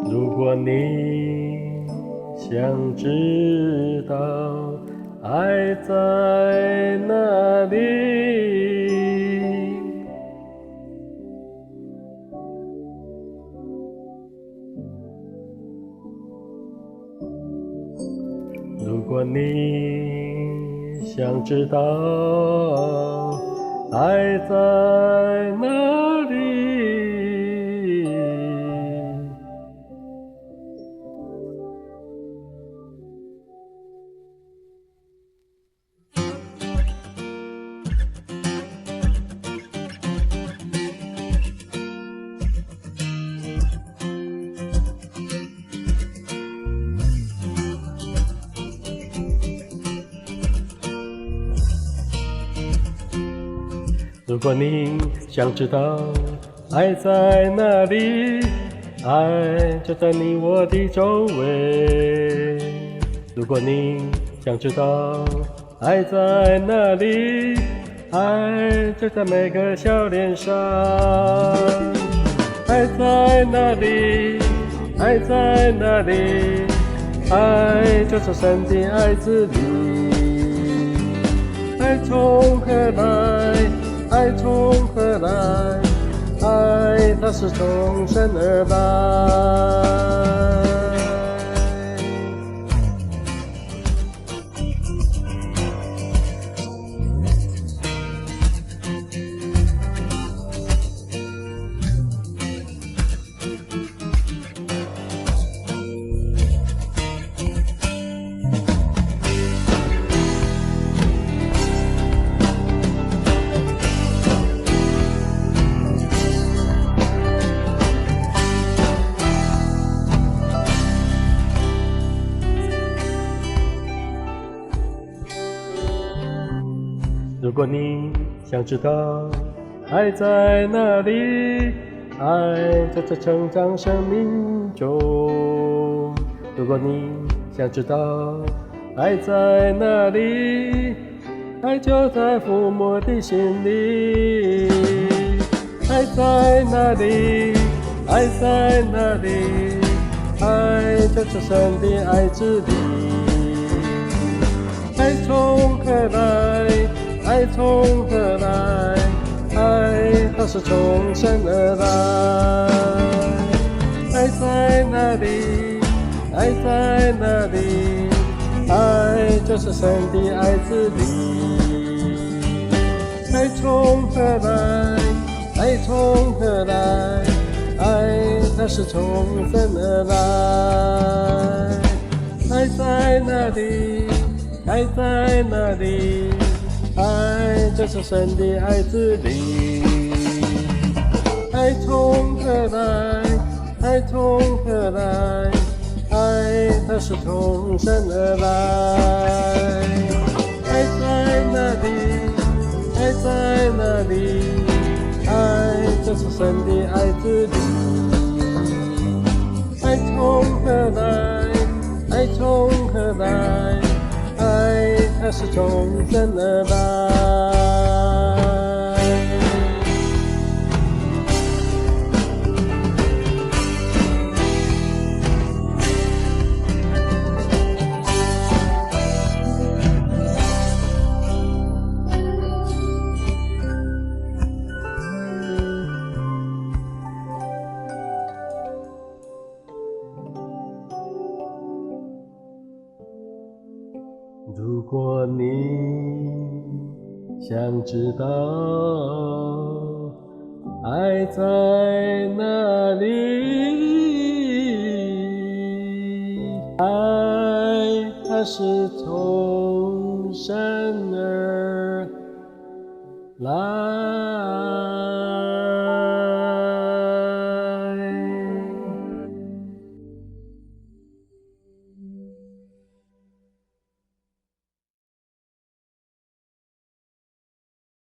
如果你想知道爱在哪里，如果你想知道爱在哪里，如果你想知道爱在哪里，爱就在你我的周围。如果你想知道爱在哪里，爱就在每个笑脸上。爱在哪里？爱在哪里？爱就在神的爱子里。爱从何来？爱从何来？爱它是从神而来。如果你想知道爱在哪里，爱就在成长生命中。如果你想知道爱在哪里，爱就在父母的心里。爱在哪里？爱在哪里？爱就在神的爱子里。爱从何来？爱从何来？爱它是从神而来。爱在哪里？爱在哪里？爱就是神的爱子里。爱从何来？爱从何来？爱它是从神而来。爱在哪里？爱在哪里？爱就是神的爱子里。爱从何来？爱从何来？爱它是从神而来。爱在哪里？爱在哪里？爱就是神的爱子里。爱从何来？爱从何来？爱它是从神而来。如果你想知道爱在哪里，爱它是从神